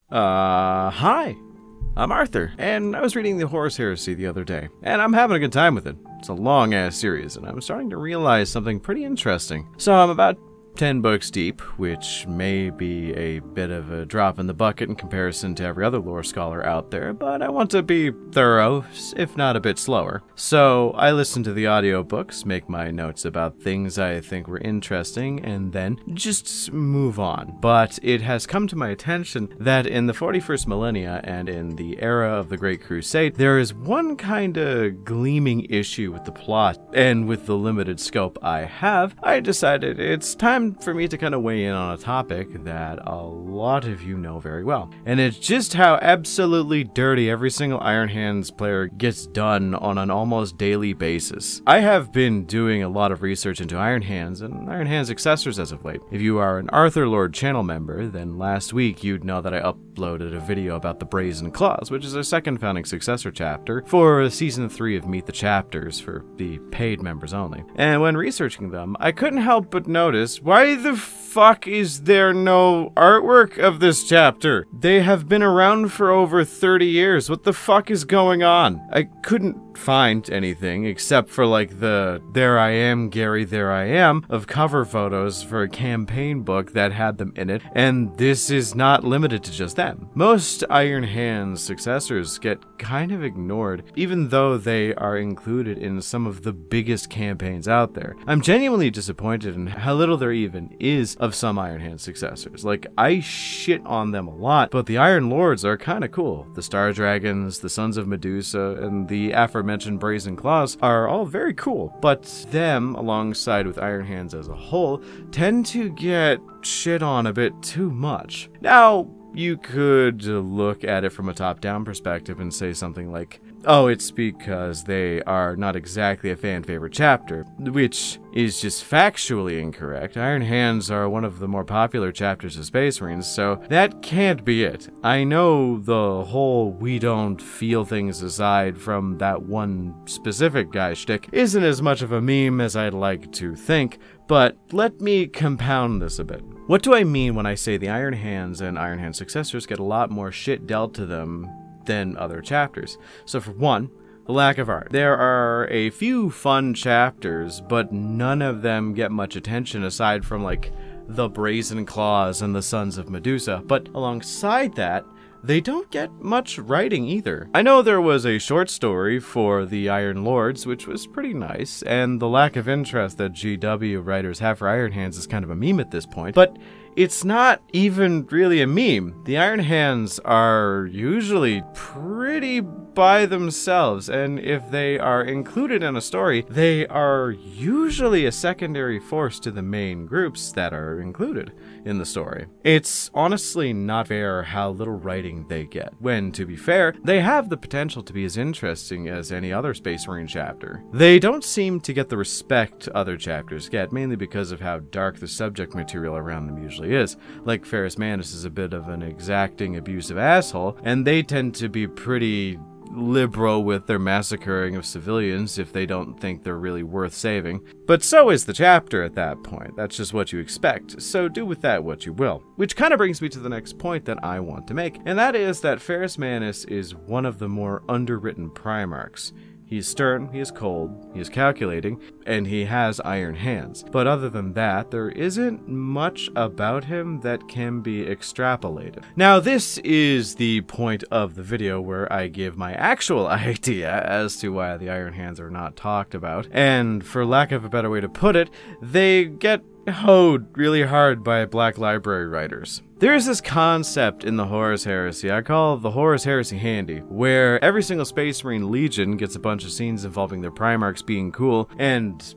Hi. I'm Arthur, and I was reading the Horus Heresy the other day, and I'm having a good time with it. It's a long-ass series, and I'm starting to realize something pretty interesting. So I'm about 10 books deep, which may be a bit of a drop in the bucket in comparison to every other lore scholar out there, but I want to be thorough, if not a bit slower. So I listen to the audiobooks, make my notes about things I think were interesting, and then just move on. But it has come to my attention that in the 41st millennia and in the era of the Great Crusade, there is one kind of gleaming issue with the plot, and with the limited scope I have, I decided it's time for me to kind of weigh in on a topic that a lot of you know very well. And it's just how absolutely dirty every single Iron Hands player gets done on an almost daily basis. I have been doing a lot of research into Iron Hands and Iron Hands successors as of late. If you are an Arthur Lord channel member, then last week you'd know that I uploaded a video about the Brazen Claws, which is our second founding successor chapter for Season 3 of Meet the Chapters for the paid members only. And when researching them, I couldn't help but notice, why the fuck is there no artwork of this chapter? They have been around for over 30 years. What the fuck is going on? I couldn't find anything except for like the "There I am, Gary, there I am" of cover photos for a campaign book that had them in it, and this is not limited to just them. Most Iron Hands successors get kind of ignored, even though they are included in some of the biggest campaigns out there. I'm genuinely disappointed in how little there even is of some Iron Hands successors. Like, I shit on them a lot, but the Iron Lords are kind of cool. The Star Dragons, the Sons of Medusa, and the aforementioned Brazen Claws are all very cool, but them, alongside with Iron Hands as a whole, tend to get shit on a bit too much. Now, you could look at it from a top-down perspective and say something like, oh, it's because they are not exactly a fan-favorite chapter, which is just factually incorrect. Iron Hands are one of the more popular chapters of Space Marines, so that can't be it. I know the whole we don't feel things aside from that one specific guy shtick isn't as much of a meme as I'd like to think, but let me compound this a bit. What do I mean when I say the Iron Hands and Iron Hands successors get a lot more shit dealt to them than other chapters? So for one, the lack of art. There are a few fun chapters, but none of them get much attention aside from like the Brazen Claws and the Sons of Medusa. But alongside that, they don't get much writing either. I know there was a short story for the Iron Lords, which was pretty nice, and the lack of interest that GW writers have for Iron Hands is kind of a meme at this point, but it's not even really a meme. The Iron Hands are usually pretty by themselves, and if they are included in a story, they are usually a secondary force to the main groups that are included in the story. It's honestly not fair how little writing they get, when, to be fair, they have the potential to be as interesting as any other Space Marine chapter. They don't seem to get the respect other chapters get, mainly because of how dark the subject material around them usually is. Like, Ferrus Manus is a bit of an exacting, abusive asshole, and they tend to be pretty liberal with their massacring of civilians if they don't think they're really worth saving. But so is the chapter at that point. That's just what you expect, so do with that what you will. Which kind of brings me to the next point that I want to make, and that is that Ferrus Manus is one of the more underwritten Primarchs. He's stern, he is cold, he is calculating, and he has iron hands. But other than that, there isn't much about him that can be extrapolated. Now, this is the point of the video where I give my actual idea as to why the Iron Hands are not talked about, and for lack of a better way to put it, they get hoed really hard by Black Library writers. There's this concept in the Horus Heresy I call the Horus Heresy Handy, where every single Space Marine Legion gets a bunch of scenes involving their Primarchs being cool and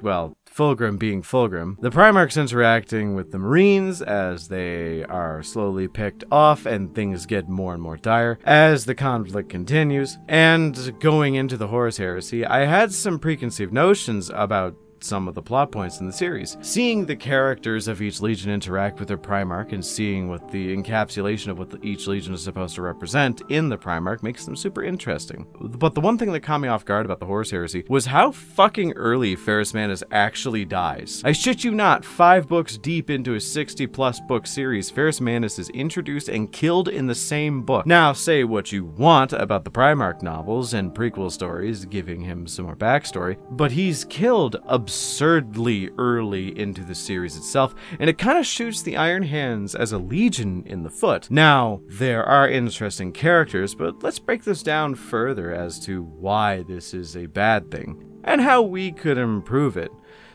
well, Fulgrim being Fulgrim. The Primarchs interacting with the Marines as they are slowly picked off and things get more and more dire as the conflict continues. And going into the Horus Heresy, I had some preconceived notions about some of the plot points in the series. Seeing the characters of each legion interact with their Primarch and seeing what the encapsulation of what each legion is supposed to represent in the Primarch makes them super interesting. But the one thing that caught me off guard about the Horus Heresy was how fucking early Ferrus Manus actually dies. I shit you not, 5 books deep into a 60+ book series, Ferrus Manus is introduced and killed in the same book. Now, say what you want about the Primarch novels and prequel stories, giving him some more backstory, but he's killed absurdly early into the series itself, and it kind of shoots the Iron Hands as a legion in the foot. Now, there are interesting characters, but let's break this down further as to why this is a bad thing, and how we could improve it.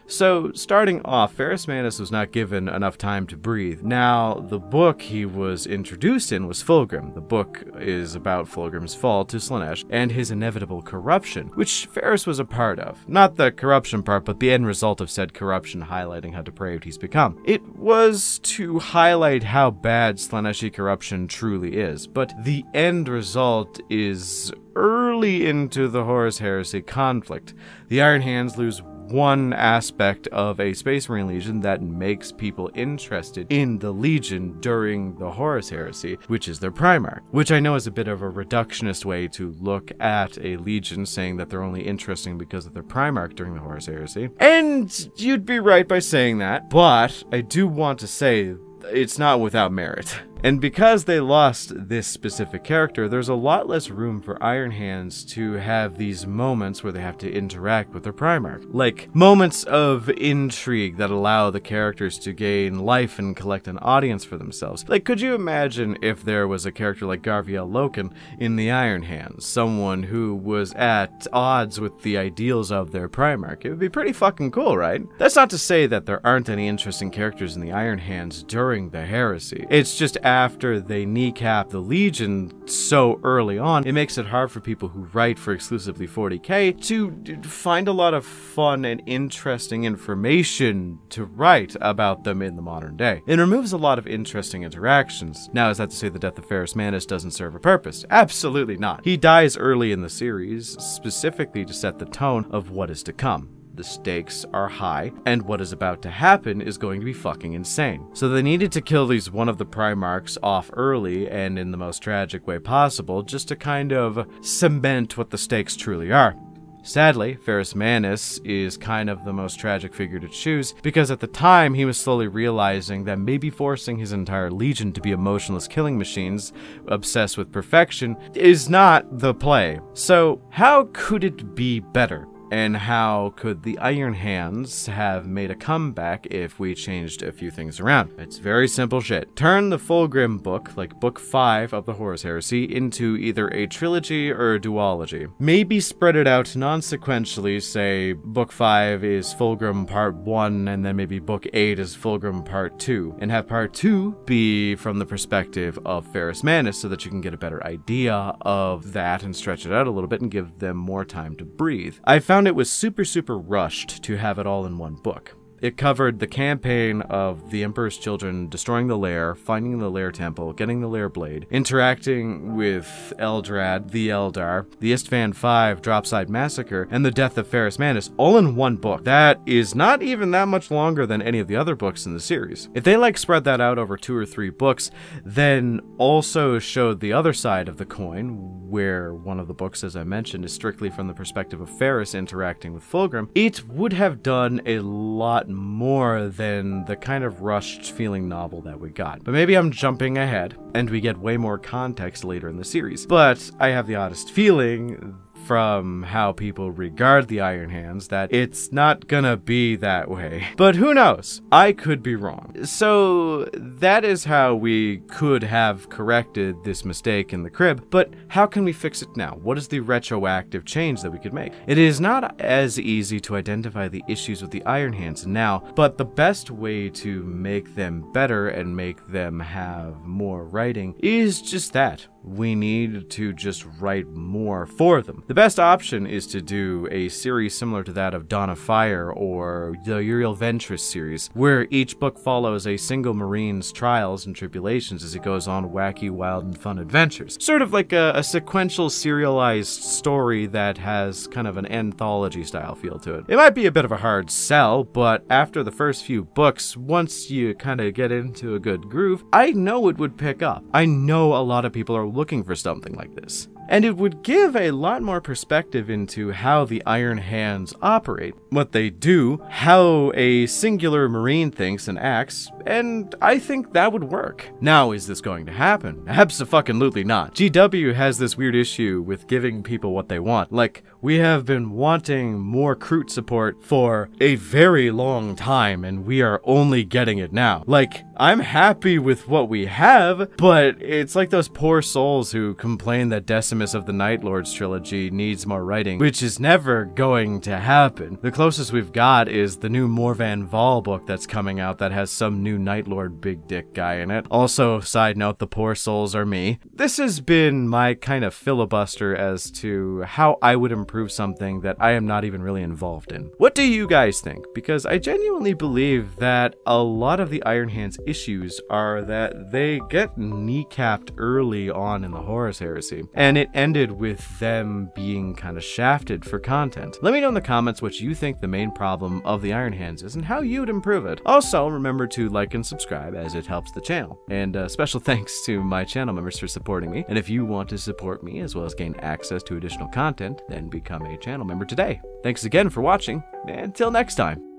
So, starting off, Ferrus Manus was not given enough time to breathe. Now, the book he was introduced in was Fulgrim. The book is about Fulgrim's fall to Slaanesh and his inevitable corruption, which Ferrus was a part of. Not the corruption part, but the end result of said corruption, highlighting how depraved he's become. It was to highlight how bad Slaaneshi corruption truly is, but the end result is early into the Horus Heresy conflict. The Iron Hands lose one aspect of a Space Marine Legion that makes people interested in the Legion during the Horus Heresy, which is their Primarch, which I know is a bit of a reductionist way to look at a Legion, saying that they're only interesting because of their Primarch during the Horus Heresy. And you'd be right by saying that, but I do want to say it's not without merit. And because they lost this specific character, there's a lot less room for Iron Hands to have these moments where they have to interact with their Primarch. Like, moments of intrigue that allow the characters to gain life and collect an audience for themselves. Like, could you imagine if there was a character like Garviel Loken in the Iron Hands? Someone who was at odds with the ideals of their Primarch. It would be pretty fucking cool, right? That's not to say that there aren't any interesting characters in the Iron Hands during the Heresy. It's just after they kneecap the Legion so early on, it makes it hard for people who write for exclusively 40k to find a lot of fun and interesting information to write about them in the modern day. It removes a lot of interesting interactions. Now, is that to say the death of Ferrus Manus doesn't serve a purpose? Absolutely not. He dies early in the series, specifically to set the tone of what is to come. The stakes are high, and what is about to happen is going to be fucking insane. So they needed to kill one of the Primarchs off early and in the most tragic way possible, just to kind of cement what the stakes truly are. Sadly, Ferrus Manus is kind of the most tragic figure to choose, because at the time he was slowly realizing that maybe forcing his entire legion to be emotionless killing machines, obsessed with perfection, is not the play. So how could it be better? And how could the Iron Hands have made a comeback if we changed a few things around? It's very simple shit. Turn the Fulgrim book, like book 5 of the Horus Heresy, into either a trilogy or a duology. Maybe spread it out non-sequentially, say book 5 is Fulgrim part 1, and then maybe book 8 is Fulgrim part 2, and have part 2 be from the perspective of Ferrus Manus so that you can get a better idea of that and stretch it out a little bit and give them more time to breathe. I found it was super rushed to have it all in one book. It covered the campaign of the Emperor's children destroying the lair, finding the lair temple, getting the lair blade, interacting with Eldrad, the Eldar, the Istvan 5 Dropside Massacre, and the death of Ferrus Manus, all in one book. That is not even that much longer than any of the other books in the series. If they spread that out over 2 or 3 books, then also showed the other side of the coin, where one of the books, as I mentioned, is strictly from the perspective of Ferrus interacting with Fulgrim, it would have done a lot more than the kind of rushed feeling novel that we got. But maybe I'm jumping ahead, and we get way more context later in the series. But I have the oddest feeling from how people regard the Iron Hands that it's not gonna be that way. But who knows? I could be wrong. So that is how we could have corrected this mistake in the crib, but how can we fix it now? What is the retroactive change that we could make? It is not as easy to identify the issues with the Iron Hands now, but the best way to make them better and make them have more writing is just that. we need to just write more for them. The best option is to do a series similar to that of Dawn of Fire or the Uriel Ventris series, where each book follows a single marine's trials and tribulations as he goes on wacky, wild, and fun adventures. Sort of like a sequential serialized story that has kind of an anthology style feel to it. It might be a bit of a hard sell, but after the first few books, once you kind of get into a good groove, I know it would pick up. I know a lot of people are looking for something like this. And it would give a lot more perspective into how the Iron Hands operate, what they do, how a singular Marine thinks and acts, and I think that would work. Now, is this going to happen? Abso-fucking-lutely not. GW has this weird issue with giving people what they want. Like, we have been wanting more Kroot support for a very long time, and we are only getting it now. Like, I'm happy with what we have, but it's like those poor souls who complain that Decimus of the Night Lords trilogy needs more writing, which is never going to happen. The closest we've got is the new Morvan Vol book that's coming out that has some new Night Lord big dick guy in it. Also, side note, the poor souls are me. This has been my kind of filibuster as to how I would improve something that I am not even really involved in. What do you guys think? Because I genuinely believe that a lot of the Iron Hands issues are that they get kneecapped early on in the Horus Heresy, and it ended with them being kind of shafted for content. Let me know in the comments what you think the main problem of the Iron Hands is and how you'd improve it. Also, remember to like and subscribe as it helps the channel. And special thanks to my channel members for supporting me. And if you want to support me as well as gain access to additional content, then become a channel member today. Thanks again for watching, and until next time.